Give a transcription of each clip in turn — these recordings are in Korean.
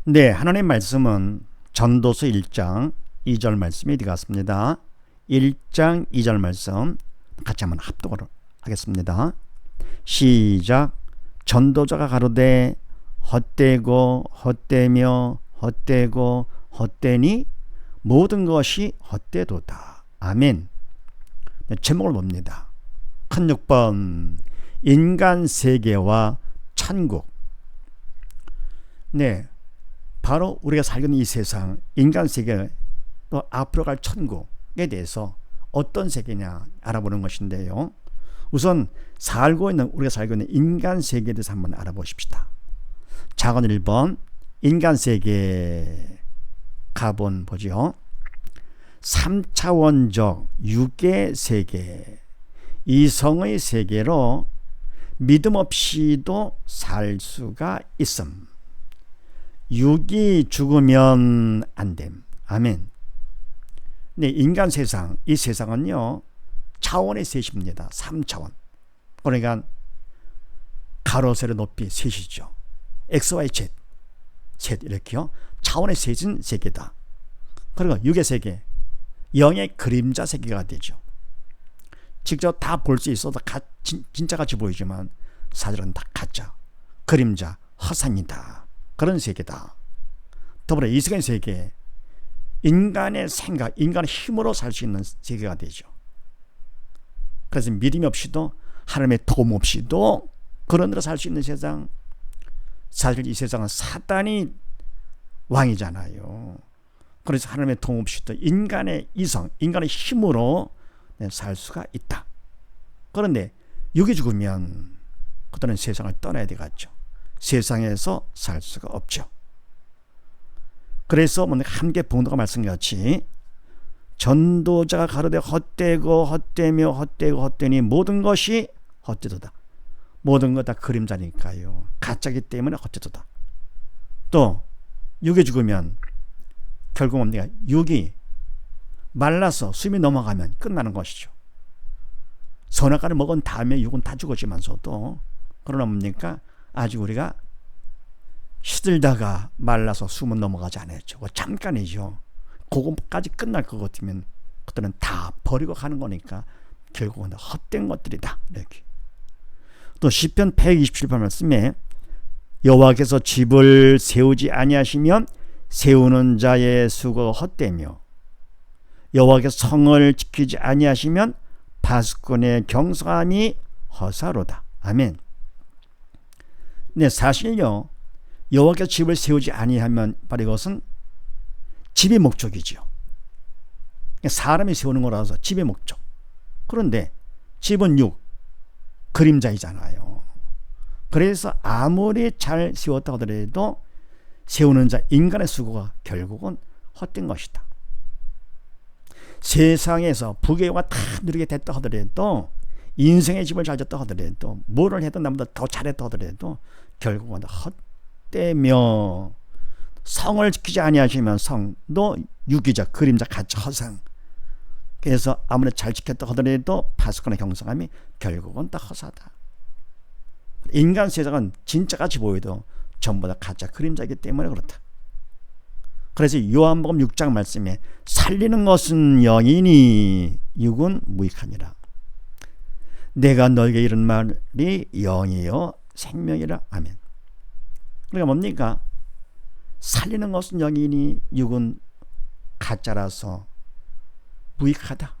네, 하나님 말씀은 전도서 1장 2절 말씀이 되겠습니다. 1장 2절 말씀 같이 한번 합독을 하겠습니다. 시작. 전도자가 가로되 헛되고 헛되며 헛되고 헛되니 모든 것이 헛되도다. 아멘. 네, 제목을 봅니다. 큰 6번 인간 세계와 천국. 네, 바로 우리가 살고 있는 이 세상, 인간 세계, 또 앞으로 갈 천국에 대해서 어떤 세계냐 알아보는 것인데요. 우선 우리가 살고 있는 인간 세계에 대해서 한번 알아보십시다. 작은 1번 인간 세계 가본 보죠. 3차원적 육의 세계, 이성의 세계로 믿음 없이도 살 수가 있음. 육이 죽으면 안 됨. 아멘. 네, 인간 세상, 이 세상은요 차원의 셋입니다. 3차원. 그러니까 가로 세로 높이 셋이죠. XY Z 셋 이렇게요. 차원의 셋인 세계다. 그리고 육의 세계, 영의 그림자 세계가 되죠. 직접 다 볼 수 있어도 진짜같이 보이지만 사실은 다 가짜, 그림자, 허상이다. 그런 세계다. 더불어 이성의 세계, 인간의 생각, 인간의 힘으로 살 수 있는 세계가 되죠. 그래서 믿음 없이도, 하나님의 도움 없이도 그런 대로 살 수 있는 세상. 사실 이 세상은 사단이 왕이잖아요. 그래서 하나님의 도움 없이도 인간의 이성, 인간의 힘으로 살 수가 있다. 그런데 육이 죽으면 그들은 세상을 떠나야 되겠죠. 세상에서 살 수가 없죠. 그래서 함께 봉도가 말씀같이 전도자가 가로되 헛되고 헛되며 헛되고 헛되니 모든 것이 헛되도다. 모든 것 다 그림자니까요. 가짜기 때문에 헛되도다. 또 육이 죽으면 결국은 내가 육이 말라서 숨이 넘어가면 끝나는 것이죠. 선악과를 먹은 다음에 육은 다 죽었지만서도 그러나 뭡니까? 아직 우리가 시들다가 말라서 숨은 넘어가지 않았죠. 잠깐이죠. 그거까지 끝날 것 같으면 그들은 다 버리고 가는 거니까 결국은 헛된 것들이다. 이렇게. 또 시편 127편 말씀에 여호와께서 집을 세우지 아니하시면 세우는 자의 수고가 헛되며 여호와께서 성을 지키지 아니하시면 파수꾼의 경성함이 허사로다. 아멘. 네, 사실요 여호와께서 집을 세우지 아니하면 바로 이것은 집의 목적이죠. 사람이 세우는 거라서 집의 목적. 그런데 집은 육, 그림자이잖아요. 그래서 아무리 잘 세웠다 하더라도 세우는 자 인간의 수고가 결국은 헛된 것이다. 세상에서 부귀영화 다 누리게 됐다 하더라도, 인생의 집을 잘 졌다 하더라도, 뭐를 해도 나보다 더 잘했다 하더라도 결국은 헛되며 성을 지키지 아니하시면 성도 유기자, 그림자, 가짜, 허상. 그래서 아무리 잘 지켰다 하더라도 파수꾼의 경성함이 결국은 다 허사다. 인간 세상은 진짜같이 보여도 전부 다 가짜, 그림자이기 때문에 그렇다. 그래서 요한복음 6장 말씀에 살리는 것은 영이니 육은 무익하니라. 내가 너에게 이른 말이 영이요 생명이라. 아멘. 그러니까 뭡니까? 살리는 것은 영이니 육은 가짜라서 무익하다.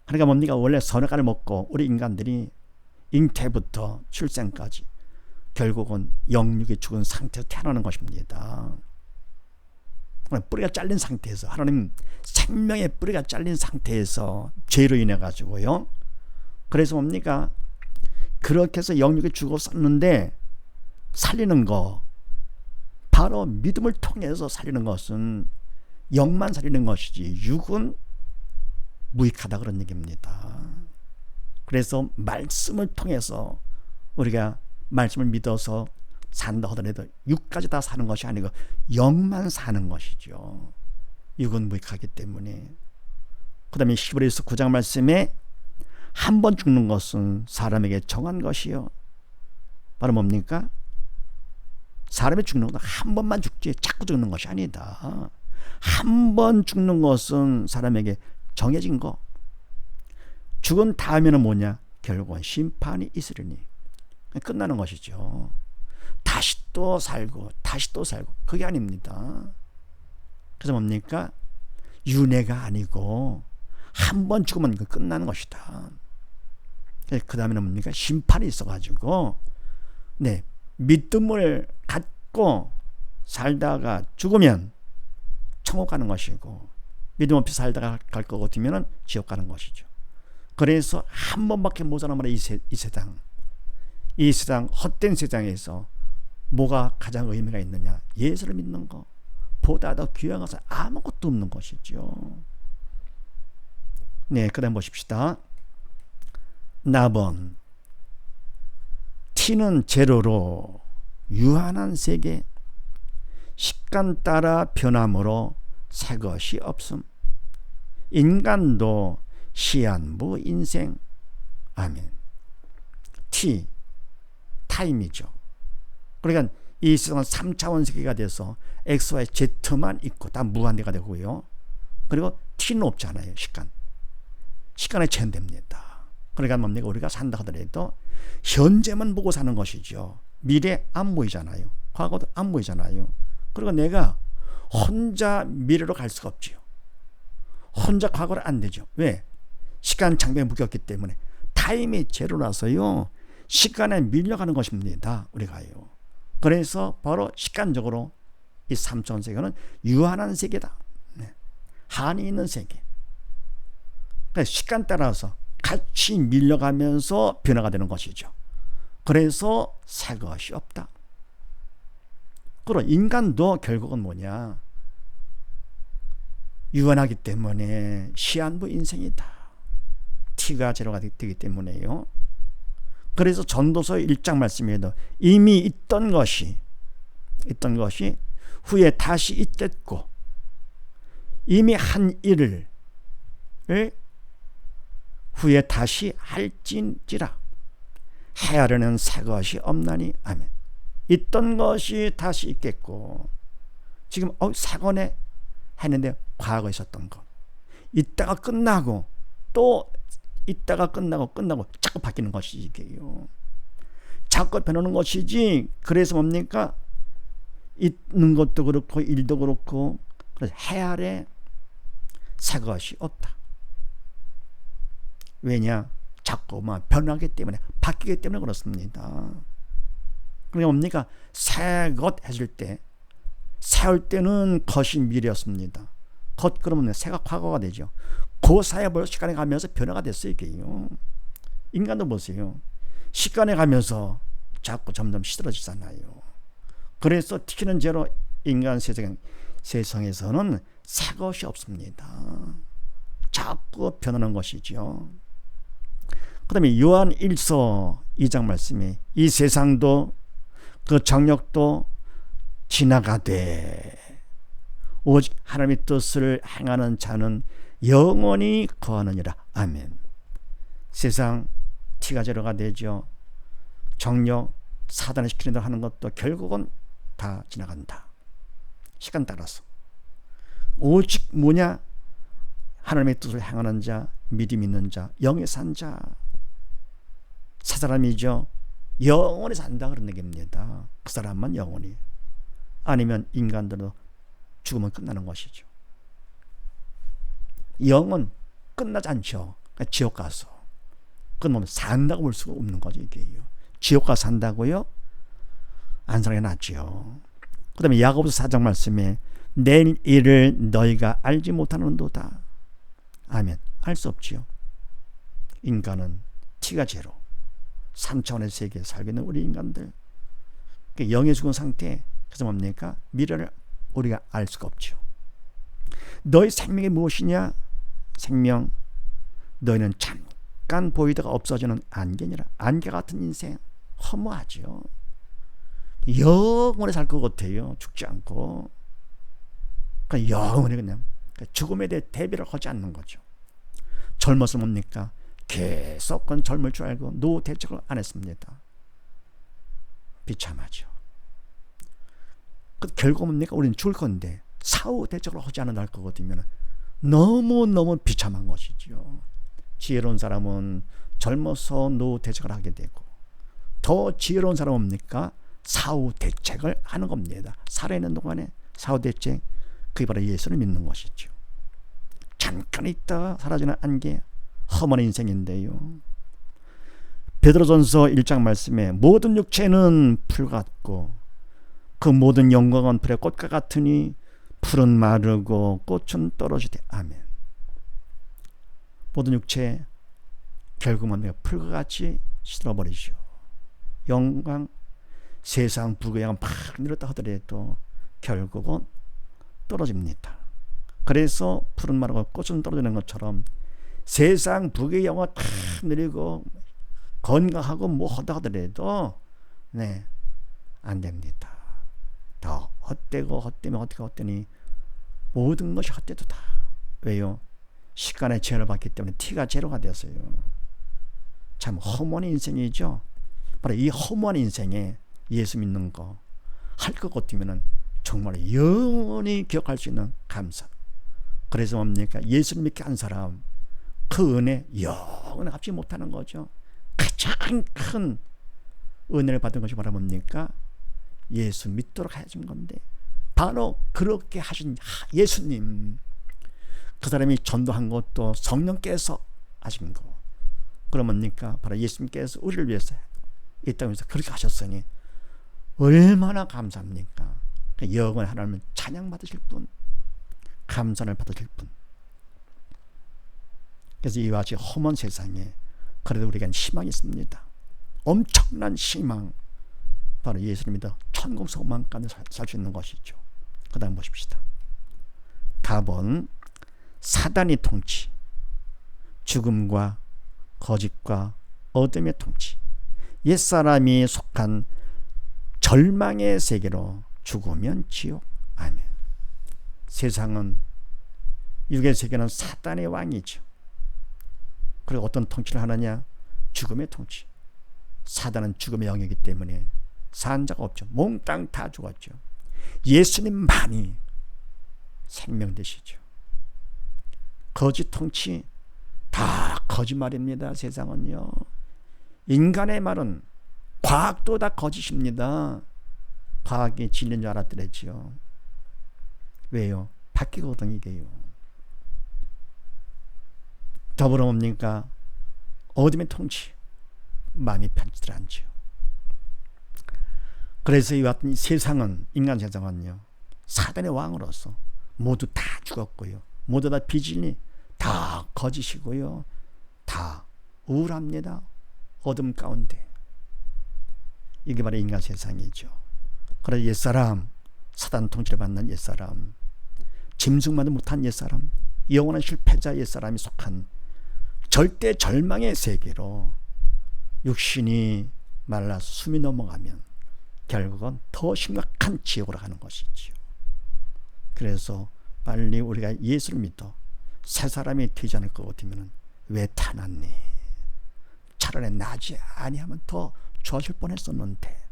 그러니까 뭡니까? 원래 선악과를 먹고 우리 인간들이 잉태부터 출생까지 결국은 영육이 죽은 상태에서 태어나는 것입니다. 뿌리가 잘린 상태에서, 하나님 생명의 뿌리가 잘린 상태에서 죄로 인해 가지고요. 그래서 뭡니까? 그렇게 해서 영육이 죽었었는데 살리는 거, 바로 믿음을 통해서 살리는 것은 영만 살리는 것이지 육은 무익하다, 그런 얘기입니다. 그래서 말씀을 통해서 우리가 말씀을 믿어서 산다 하더라도 육까지 다 사는 것이 아니고 영만 사는 것이죠. 육은 무익하기 때문에. 그 다음에 히브리서 9장 말씀에 한 번 죽는 것은 사람에게 정한 것이요. 바로 뭡니까? 사람이 죽는 것은 한 번만 죽지 자꾸 죽는 것이 아니다. 한 번 죽는 것은 사람에게 정해진 거. 죽은 다음에는 뭐냐? 결국은 심판이 있으리니 끝나는 것이죠. 다시 또 살고 다시 또 살고 그게 아닙니다. 그래서 뭡니까? 윤회가 아니고 한 번 죽으면 끝나는 것이다. 그 다음에는 뭡니까? 심판이 있어가지고 네, 믿음을 갖고 살다가 죽으면 천국 가는 것이고 믿음 없이 살다가 갈 것 같으면 지옥 가는 것이죠. 그래서 한 번밖에 못 사는 말이 이 세상 헛된 세상에서 뭐가 가장 의미가 있느냐? 예수를 믿는 거 보다 더 귀한 것은 아무것도 없는 것이죠. 네, 그 다음 보십시다. 나번 T는 제로로 유한한 세계, 식간 따라 변함으로 새 것이 없음. 인간도 시한부 인생. 아멘. T, 타임이죠. 그러니까 이 세상은 3차원 세계가 돼서 X와 Z만 있고 다 무한대가 되고요. 그리고 T는 없잖아요. 시간에 제한됩니다. 그러니까 뭡니까? 우리가 산다 하더라도 현재만 보고 사는 것이죠. 미래 안 보이잖아요. 과거도 안 보이잖아요. 그리고 내가 혼자 미래로 갈 수가 없지요. 혼자 과거를 안 되죠. 왜? 시간 장벽에 묶였기 때문에. 타임이 제로라서요. 시간에 밀려가는 것입니다. 우리가요. 그래서 바로 시간적으로 이 삼차원 세계는 유한한 세계다. 네. 한이 있는 세계. 그러니까 시간 따라서 같이 밀려가면서 변화가 되는 것이죠. 그래서 새 것이 없다. 그리고 인간도 결국은 뭐냐? 유한하기 때문에 시한부 인생이다. T가 제로가 되기 때문에요. 그래서 전도서 1장 말씀에도 이미 있던 것이 후에 다시 있겠고 이미 한 일을 후에 다시 할진지라 헤아려는 새 것이 없나니. 아멘. 있던 것이 다시 있겠고 지금 새 거네 했는데 과거에 있었던 것 있다가 끝나고 또 있다가 끝나고 자꾸 바뀌는 것이 이게요. 자꾸 변하는 것이지. 그래서 뭡니까? 있는 것도 그렇고 일도 그렇고 그래서 헤아래 새 것이 없다. 왜냐? 자꾸만 변하기 때문에 바뀌기 때문에 그렇습니다. 그러니까 뭡니까? 새 것 해줄 때 세울 때는 것이 미래였습니다. 것 그러면 새가 과거가 되죠. 그 사이에 벌써 시간이 가면서 변화가 됐어요. 이게요. 인간도 보세요. 시간에 가면서 자꾸 점점 시들어지잖아요. 그래서 T는 제로 인간 세상에서는 새 것이 없습니다. 자꾸 변하는 것이죠. 그 다음에 요한 1서 2장 말씀이 이 세상도 그 정욕도 지나가되 오직 하나님의 뜻을 행하는 자는 영원히 거하느니라. 아멘. 세상 T가 제로가 되죠. 정욕 사단의 시키는 대로 하는 것도 결국은 다 지나간다. 시간 따라서 오직 뭐냐? 하나님의 뜻을 행하는 자, 믿음 있는 자, 영에 산 자. 새 사람이죠. 영원히 산다 그런 얘기입니다. 그 사람만 영원히. 아니면 인간들도 죽으면 끝나는 것이죠. 영은 끝나지 않죠. 그러니까 지옥 가서. 그건 산다고 볼 수가 없는 거죠. 이게요. 지옥 가서 산다고요? 안 사는 게 낫죠. 그 다음에 야고보서 4장 말씀에 내 일을 너희가 알지 못하는도다. 아멘. 알 수 없지요. 인간은 T가 제로 3차원의 세계에 살고 있는 우리 인간들, 영의 죽은 상태. 그래서 뭡니까? 미래를 우리가 알 수가 없죠. 너희 생명이 무엇이냐? 생명, 너희는 잠깐 보이다가 없어지는 안개니라. 안개 같은 인생, 허무하죠. 영원히 살 것 같아요. 죽지 않고. 그러니까 영원히 그냥 죽음에 대해 대비를 하지 않는 거죠. 젊어서 뭡니까? 계속 건 젊을 줄 알고 노후 대책을 안 했습니다. 비참하죠. 결국 뭡니까? 우리는 죽을 건데 사후 대적을 하지 않아 날 거거든요. 너무너무 비참한 것이죠. 지혜로운 사람은 젊어서 노후 대책을 하게 되고, 더 지혜로운 사람은 뭡니까? 사후 대책을 하는 겁니다. 살아있는 동안에 사후 대책, 그게 바로 예수를 믿는 것이죠. 잠깐 있다가 사라지는 안개, 험한 인생인데요. 베드로전서 1장 말씀에 모든 육체는 풀 같고 그 모든 영광은 풀의 꽃과 같으니 풀은 마르고 꽃은 떨어지되. 아멘. 모든 육체 결국은 풀과 같이 시들어버리죠. 영광, 세상 부귀 영광 팍 늘었다 하더라도 결국은 떨어집니다. 그래서 풀은 마르고 꽃은 떨어지는 것처럼 세상 부귀 영광 탁 누리고 건강하고 뭐 하다 하더라도 안 됩니다. 더 헛되고 헛되면 헛되니 모든 것이 헛되도다. 왜요? 시간의 죄를 받기 때문에 티가 제로가 되었어요. 참 허무한 인생이죠. 바로 이 허무한 인생에 예수 믿는 거 할 것 같으면 정말 영원히 기억할 수 있는 감사. 그래서 뭡니까? 예수를 믿게 한 사람 그 은혜 영원히 갚지 못하는 거죠. 가장 큰 은혜를 받은 것이 바로 뭡니까? 예수 믿도록 하신 건데, 바로 그렇게 하신 예수님, 그 사람이 전도한 것도 성령께서 하신 거. 그럼 뭡니까? 바로 예수님께서 우리를 위해서 이 땅에서 그렇게 하셨으니 얼마나 감사합니까? 영원히 하나님을 찬양 받으실 분, 감사를 받으실 분. 그래서 이와 같이 험한 세상에 그래도 우리에겐 희망이 있습니다. 엄청난 희망, 바로 예수를 믿어 천국 소망 가운데 살 수 있는 것이죠. 그 다음 보십시다. 답은 사단의 통치, 죽음과 거짓과 어둠의 통치, 옛사람이 속한 절망의 세계로 죽으면 지옥. 아멘. 세상은, 육의 세계는 사단의 왕이죠. 그리고 어떤 통치를 하느냐? 죽음의 통치. 사단은 죽음의 영이기 때문에 산 자가 없죠. 몽땅 다 죽었죠. 예수님만이 생명 되시죠. 거짓 통치 다 거짓말입니다. 세상은요. 인간의 말은, 과학도 다 거짓입니다. 과학이 진리인 줄 알았더랬지요. 왜요? 바뀌거든요, 이게요. 더불어 뭡니까? 어둠의 통치, 마음이 편치들 않죠. 그래서 이와 같은 세상은, 인간 세상은요, 사단의 왕으로서 모두 다 죽었고요, 모두 다 비진리, 다 거짓이고요, 다 우울합니다. 어둠 가운데. 이게 바로 인간 세상이죠. 그래서 옛사람, 사단 통치를 받는 옛사람, 짐승만도 못한 옛사람, 영원한 실패자 옛사람이 속한 절대 절망의 세계로 육신이 말라서 숨이 넘어가면 결국은 더 심각한 지옥으로 가는 것이지요. 그래서 빨리 우리가 예수를 믿어 새 사람이 되지 않을 것 같으면 왜 타났니? 차라리 나지 아니하면 더 좋아질 뻔했었는데.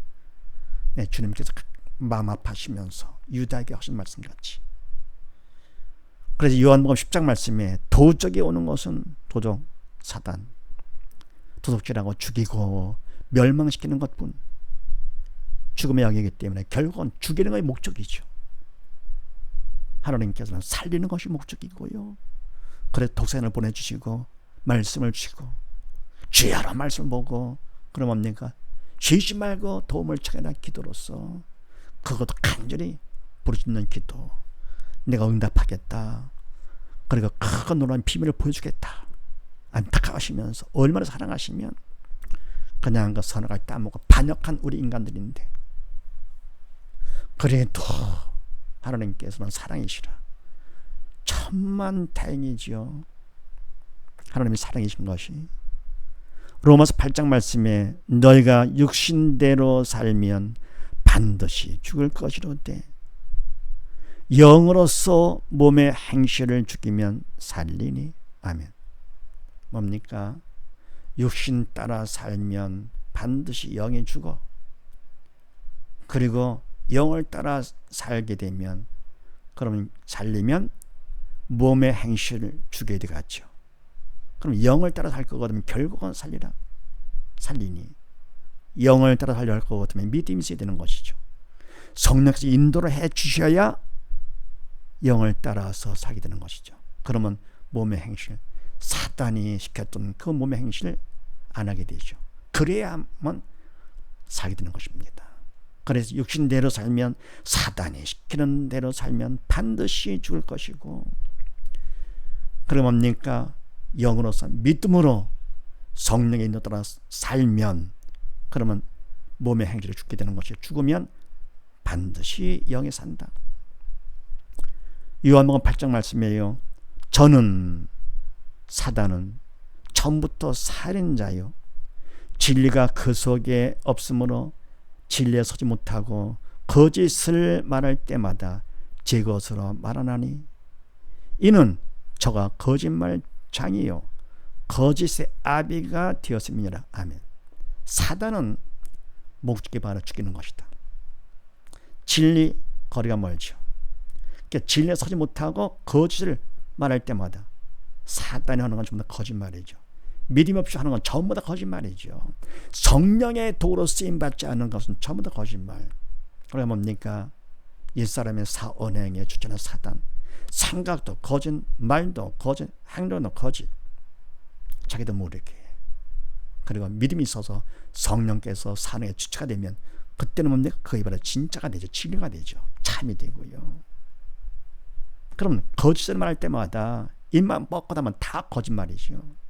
주님께서 마음 아파하시면서 유다에게 하신 말씀같이. 그래서 요한복음 10장 말씀에 도적이 오는 것은 도적, 사단, 도둑질하고 죽이고 멸망시키는 것뿐, 죽음의 영이기 때문에 결국은 죽이는 것이 목적이죠. 하나님께서는 살리는 것이 목적이고요. 그래서 독생을 보내주시고 말씀을 주시고 주야라 말씀을 보고, 그럼 뭡니까? 쉬지 말고 도움을 청해라 기도로서, 그것도 간절히 부르짖는 기도, 내가 응답하겠다, 그리고 큰 놀라운 비밀을 보여주겠다 안타까워하시면서, 얼마나 사랑하시면 그냥 그 선악을 따먹고 반역한 우리 인간들인데, 그래도 하나님께서는 사랑이시라. 천만 다행이지요. 하나님이 사랑이신 것이. 로마서 8장 말씀에 너희가 육신대로 살면 반드시 죽을 것이로되 영으로서 몸의 행실을 죽이면 살리니. 아멘. 뭡니까? 육신 따라 살면 반드시 영이 죽어. 그리고 영을 따라 살게 되면, 그러면 살리면 몸의 행실을 주게 되겠죠. 그럼 영을 따라 살 것 같으면 결국은 살리니 영을 따라 살려 할 것 같으면 믿음이 있어야 되는 것이죠. 성령께서 인도를 해 주셔야 영을 따라서 살게 되는 것이죠. 그러면 몸의 행실, 사단이 시켰던 그 몸의 행실을 안 하게 되죠. 그래야만 살게 되는 것입니다. 그래서 육신대로 살면, 사단이 시키는 대로 살면 반드시 죽을 것이고, 그럼 뭡니까? 영으로서 믿음으로 성령의 인도 따라 살면, 그러면 몸의 행실을 죽게 되는 것이, 죽으면 반드시 영에 산다. 요한복음 8장 말씀이에요. 저는, 사단은 처음부터 살인자요, 진리가 그 속에 없으므로 진리에 서지 못하고 거짓을 말할 때마다 제 것으로 말하나니, 이는 저가 거짓말장이요 거짓의 아비가 되었음이니라. 아멘. 사단은 목적에 바라 죽이는 것이다. 진리 거리가 멀죠. 그러니까 진리에 서지 못하고 거짓을 말할 때마다 사단이 하는 건 전부 다 거짓말이죠. 믿음 없이 하는 건 전부 다 거짓말이죠. 성령의 도로 쓰임받지 않는 것은 전부 다 거짓말. 그러니까 뭡니까? 옛사람의 언행에 주체는 사단, 생각도 거짓, 말도 거짓, 행동도 거짓, 자기도 모르게. 그리고 믿음이 있어서 성령께서 사능의 주체가 되면 그때는 뭡니까? 그에 바로 진짜가 되죠. 진리가 되죠. 참이 되고요. 그러면 거짓을 말할 때마다 입만 뻗고 나면 다 거짓말이죠.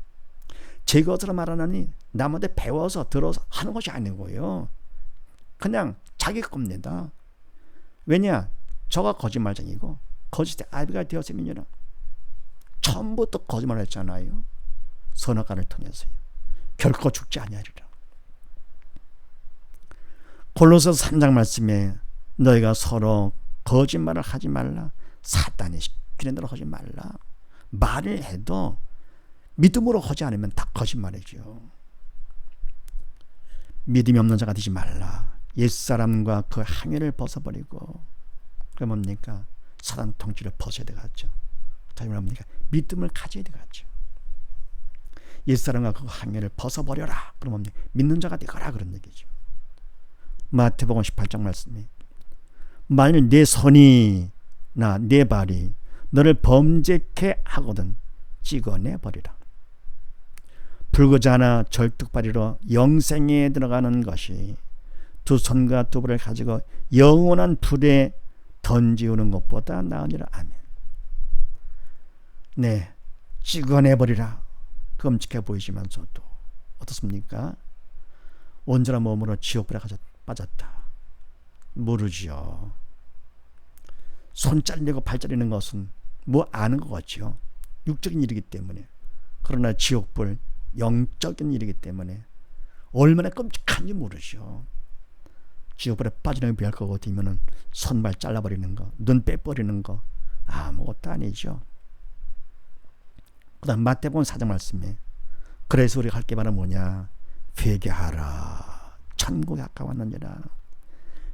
제 것으로 말하느니 남한테 배워서 들어서 하는 것이 아니고요, 그냥 자기 겁니다. 왜냐? 저가 거짓말쟁이고 거짓의 아비가 되었음이니라. 처음부터 거짓말을 했잖아요. 선악간을 통해서요. 결코 죽지 아니하리라. 골로새서 3장 말씀에 너희가 서로 거짓말을 하지 말라. 사단이 시키는 대로 하지 말라. 말을 해도 믿음으로 하지 않으면 다 거짓말이죠. 믿음이 없는 자가 되지 말라. 옛사람과 그 행위를 벗어버리고, 그게 뭡니까? 사단 통치를 벗어야 되겠죠. 다시 말합니까? 믿음을 가져야 되겠죠. 옛사람과 그 행위를 벗어버려라. 그럼 뭡니까? 믿는 자가 되거라, 그런 얘기죠. 마태복음 18장 말씀이, 만일 내 손이나 내 발이 너를 범죄케 하거든 찍어내버리라. 불구자나 절뚝발이로 영생에 들어가는 것이 두 손과 두 발을 가지고 영원한 불에 던지우는 것보다 나으니라. 아멘. 네, 찍어내버리라. 끔찍해 보이지만서도 어떻습니까? 온전한 몸으로 지옥불에 빠졌다. 모르지요. 손 잘리고 발 잘리는 것은 뭐 아는 것 같죠. 육적인 일이기 때문에. 그러나 지옥불 영적인 일이기 때문에 얼마나 끔찍한지 모르죠. 지옥불에 빠지는 게 비할 것 같으면 손발 잘라버리는 거, 눈 빼버리는 거 아무것도 아니죠. 그 다음 마태복음 4장 말씀에, 그래서 우리가 할 게 바로 뭐냐? 회개하라. 천국에 가까웠느니라.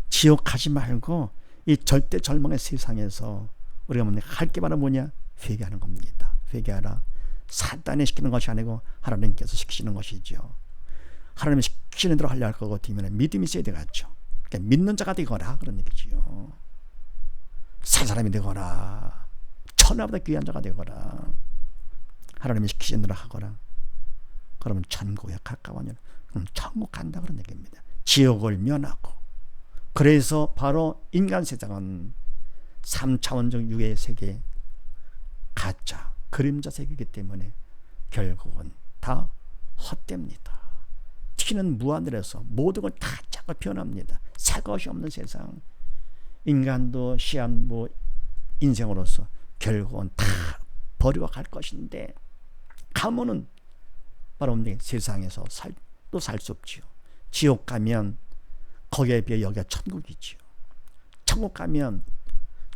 지옥 가지 말고 이 절대 절망의 세상에서 우리가 할 게 바로 뭐냐? 회개하는 겁니다. 회개하라. 사단이 시키는 것이 아니고 하나님께서 시키시는 것이죠. 하나님이 시키는 대로 하려 할 것 같으면 믿음이 있어야 되겠죠. 그러니까 믿는 자가 되거라, 그런 얘기지요. 산 사람이 되거라. 천하보다 귀한 자가 되거라. 하나님이 시키신 대로 하거라. 그러면 천국에 가까워지는, 그럼 천국 간다, 그런 얘기입니다. 지옥을 면하고. 그래서 바로 인간 세상은 3차원적 유의 세계, 가짜 그림자 세계이기 때문에 결국은 다 헛됩니다. 튀는 무하늘에서 모든 걸 다 자꾸 변합니다. 새 것이 없는 세상. 인간도 시한 인생으로서 결국은 다 버리고 갈 것인데, 가면은 바로 세상에서 또 살 수 없지요. 지옥 가면 거기에 비해 여기가 천국이지요. 천국 가면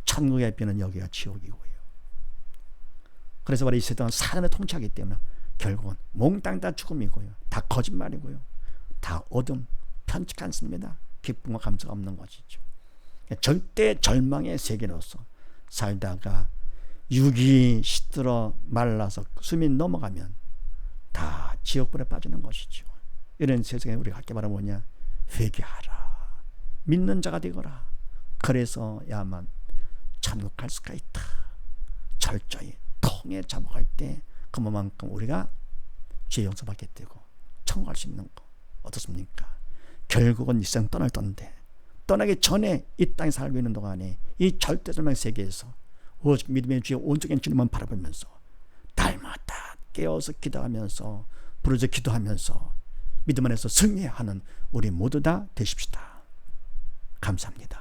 천국에 비하면 여기가 지옥이고요. 그래서 바로 이 세상은 사단의 통치하기 때문에 결국은 몽땅 다 죽음이고요. 다 거짓말이고요. 다 어둠, 편치 않습니다. 기쁨과 감사가 없는 것이죠. 절대 절망의 세계로서 살다가 육이 시들어 말라서 숨이 넘어가면 다 지옥불에 빠지는 것이죠. 이런 세상에 우리가 할 게 바로 뭐냐? 회개하라. 믿는 자가 되거라. 그래서야만 참국할 수가 있다. 철저히 통에 잡아갈 때 그만큼 우리가 죄 용서받게 되고 청구할 수 있는 거 어떻습니까? 결국은 이 세상 떠날 던데 떠나기 전에 이 땅에 살고 있는 동안에 이 절대절망 세계에서 오직 믿음의 주의 온전한 주님만 바라보면서 달마다 깨어서 기도하면서 부르짖어 기도하면서 믿음 안에서 승리하는 우리 모두 다 되십시다. 감사합니다.